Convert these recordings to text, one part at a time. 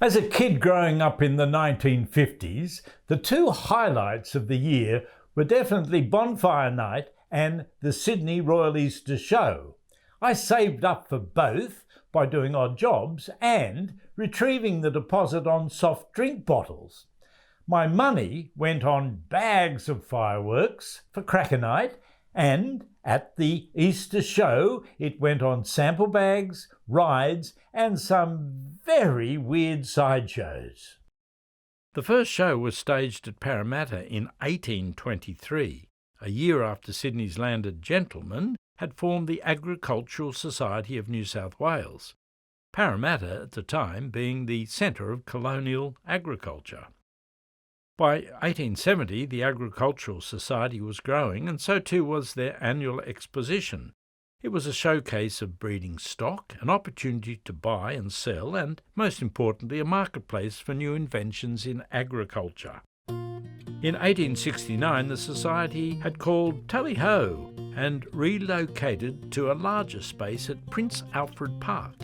As a kid growing up in the 1950s, the two highlights of the year were definitely Bonfire Night and the Sydney Royal Easter Show. I saved up for both by doing odd jobs and retrieving the deposit on soft drink bottles. My money went on bags of fireworks for Cracker Night, and at the Easter Show it went on sample bags, rides and some very weird sideshows. The first show was staged at Parramatta in 1823, a year after Sydney's landed gentlemen had formed the Agricultural Society of New South Wales, Parramatta at the time being the centre of colonial agriculture. By 1870, the Agricultural Society was growing, and so too was their annual exposition. It was a showcase of breeding stock, an opportunity to buy and sell, and, most importantly, a marketplace for new inventions in agriculture. In 1869, the Society had called Tally-Ho and relocated to a larger space at Prince Alfred Park,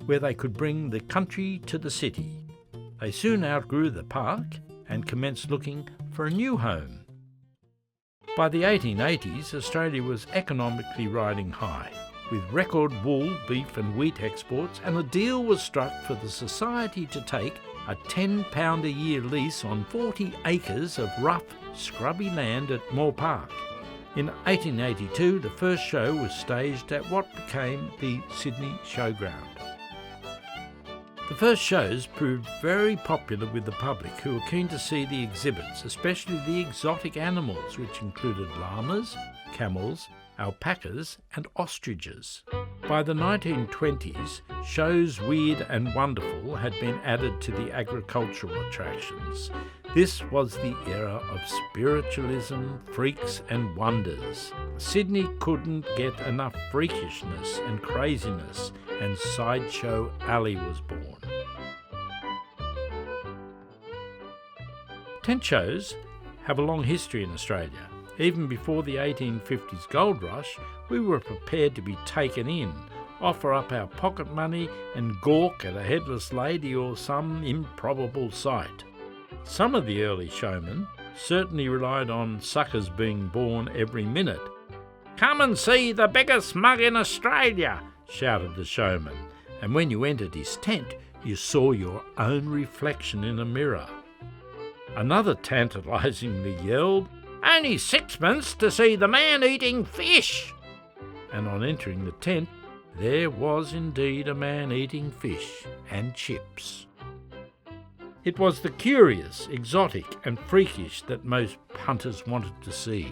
where they could bring the country to the city. They soon outgrew the park and commenced looking for a new home. By the 1880s, Australia was economically riding high, with record wool, beef and wheat exports, and a deal was struck for the Society to take a £10 a year lease on 40 acres of rough, scrubby land at Moore Park. In 1882, the first show was staged at what became the Sydney Showground. The first shows proved very popular with the public, who were keen to see the exhibits, especially the exotic animals, which included llamas, camels, alpacas and ostriches. By the 1920s, shows Weird and Wonderful had been added to the agricultural attractions. This was the era of spiritualism, freaks and wonders. Sydney couldn't get enough freakishness and craziness, and Sideshow Alley was born. Tent shows have a long history in Australia. Even before the 1850s gold rush, we were prepared to be taken in, offer up our pocket money and gawk at a headless lady or some improbable sight. Some of the early showmen certainly relied on suckers being born every minute. "Come and see the biggest mug in Australia," shouted the showman, and when you entered his tent, you saw your own reflection in a mirror. Another tantalisingly yelled, "Only sixpence to see the man eating fish!" And on entering the tent, there was indeed a man eating fish and chips. It was the curious, exotic and freakish that most punters wanted to see.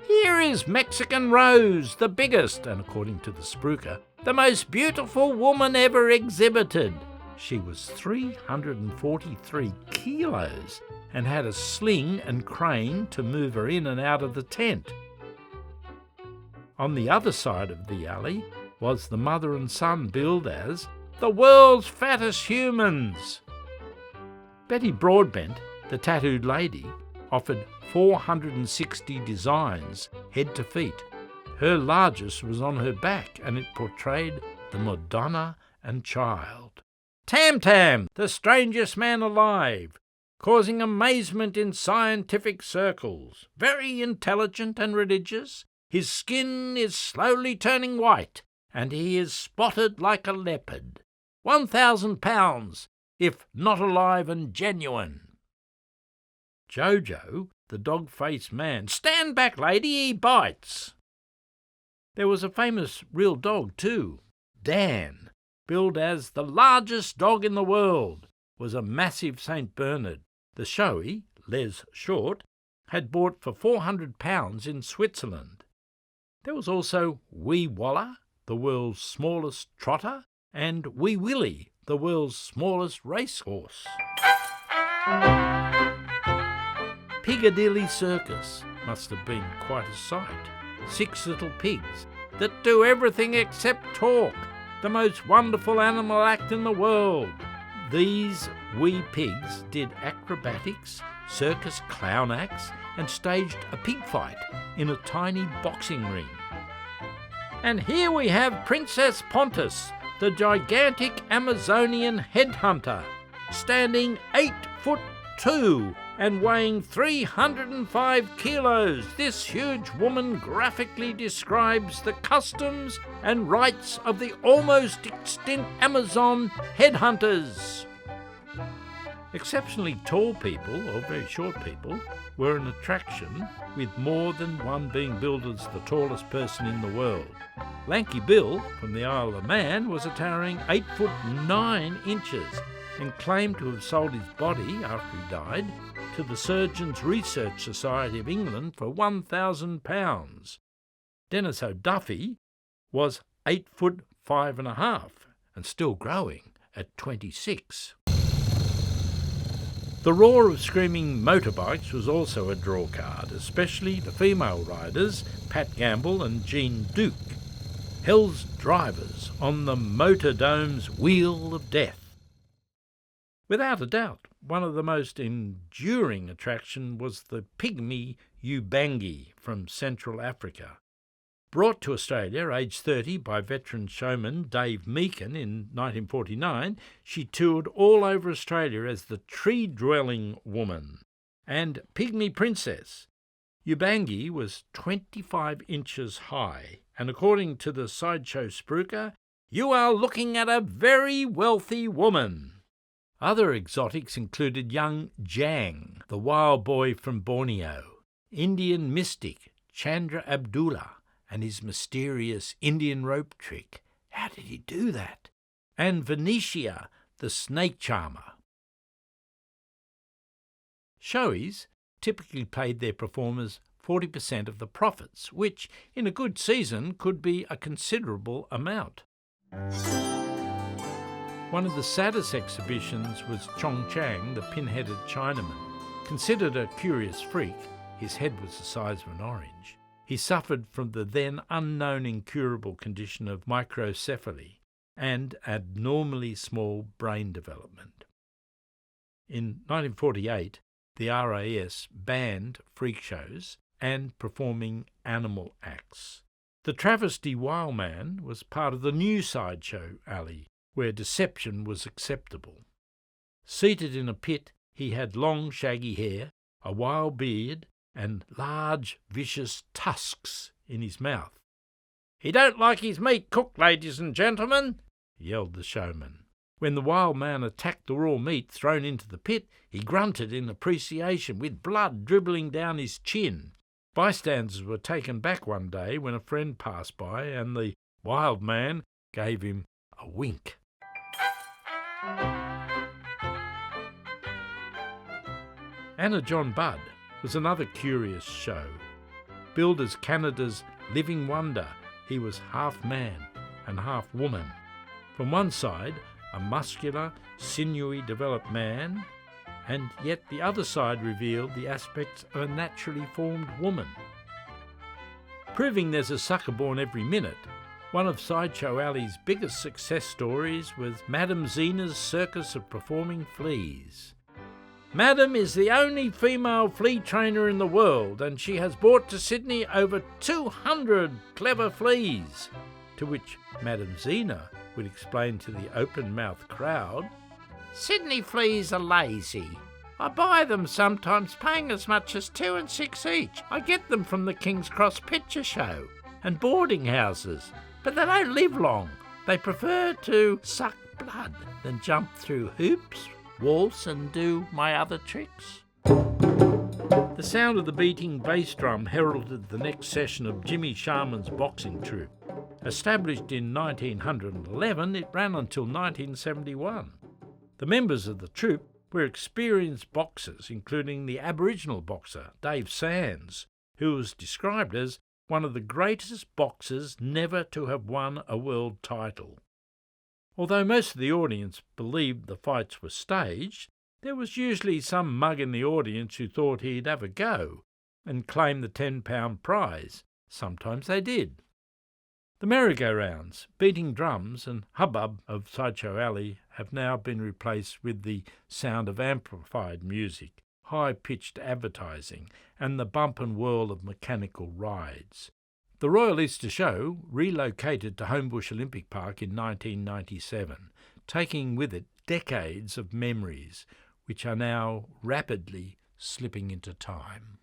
"Here is Mexican Rose, the biggest, and according to the spruiker, the most beautiful woman ever exhibited. She was 343 kilos and had a sling and crane to move her in and out of the tent." On the other side of the alley was the mother and son billed as the world's fattest humans. Betty Broadbent, the tattooed lady, offered 460 designs, head to feet. Her largest was on her back, and it portrayed the Madonna and Child. Tam Tam, the strangest man alive, causing amazement in scientific circles. Very intelligent and religious, his skin is slowly turning white, and he is spotted like a leopard. £1,000, if not alive and genuine. Jojo, the dog-faced man. "Stand back, lady, he bites." There was a famous real dog too. Dan, billed as the largest dog in the world, was a massive St. Bernard. The showy, Les Short, had bought for £400 in Switzerland. There was also Wee Waller, the world's smallest trotter, and Wee Willie, the world's smallest racehorse. Piccadilly Circus must have been quite a sight. 6 little pigs that do everything except talk, the most wonderful animal act in the world. These wee pigs did acrobatics, circus clown acts, and staged a pig fight in a tiny boxing ring. And here we have Princess Pontus, the gigantic Amazonian headhunter, standing 8'2" and weighing 305 kilos. This huge woman graphically describes the customs and rights of the almost extinct Amazon headhunters. Exceptionally tall people, or very short people, were an attraction, with more than one being billed as the tallest person in the world. Lanky Bill from the Isle of Man was a towering 8'9" and claimed to have sold his body after he died to the Surgeons' Research Society of England for £1,000. Dennis O'Duffy was 8'5.5" and still growing at 26. The roar of screaming motorbikes was also a drawcard, especially the female riders Pat Gamble and Jean Duke, Hell's drivers on the Motordome's Wheel of Death. Without a doubt, one of the most enduring attractions was the pygmy Ubangi from Central Africa. Brought to Australia, aged 30, by veteran showman Dave Meakin in 1949, she toured all over Australia as the tree-dwelling woman and pygmy princess. Ubangi was 25 inches high, and according to the Sideshow spruiker, "You are looking at a very wealthy woman." Other exotics included young Jang, the wild boy from Borneo, Indian mystic Chandra Abdullah, and his mysterious Indian rope trick. How did he do that? And Venetia, the snake charmer. Showies typically paid their performers 40% of the profits, which, in a good season, could be a considerable amount. One of the saddest exhibitions was Chong Chang, the pin-headed Chinaman. Considered a curious freak, his head was the size of an orange. He suffered from the then unknown incurable condition of microcephaly and abnormally small brain development. In 1948, the RAS banned freak shows and performing animal acts. The travesty wild man was part of the new Sideshow alley, where deception was acceptable. Seated in a pit, he had long shaggy hair, a wild beard, and large, vicious tusks in his mouth. "He don't like his meat cooked, ladies and gentlemen," yelled the showman. When the wild man attacked the raw meat thrown into the pit, he grunted in appreciation, with blood dribbling down his chin. Bystanders were taken back one day when a friend passed by, and the wild man gave him a wink. Anna John Budd was another curious show. Billed as Canada's living wonder, he was half man and half woman. From one side, a muscular, sinewy, developed man, and yet the other side revealed the aspects of a naturally formed woman. Proving there's a sucker born every minute, one of Sideshow Alley's biggest success stories was Madame Zena's Circus of Performing Fleas. Madam is the only female flea trainer in the world, and she has brought to Sydney over 200 clever fleas, to which Madam Zena would explain to the open-mouthed crowd, "Sydney fleas are lazy. I buy them sometimes, paying as much as 2 and 6 each. I get them from the King's Cross Picture Show and boarding houses, but they don't live long. They prefer to suck blood than jump through hoops, waltz and do my other tricks." The sound of the beating bass drum heralded the next session of Jimmy Sharman's boxing troupe. Established in 1911, it ran until 1971. The members of the troupe were experienced boxers, including the Aboriginal boxer Dave Sands, who was described as one of the greatest boxers never to have won a world title. Although most of the audience believed the fights were staged, there was usually some mug in the audience who thought he'd have a go and claim the £10 prize. Sometimes they did. The merry-go-rounds, beating drums and hubbub of Sideshow Alley have now been replaced with the sound of amplified music, high-pitched advertising, and the bump and whirl of mechanical rides. The Royal Easter Show relocated to Homebush Olympic Park in 1997, taking with it decades of memories which are now rapidly slipping into time.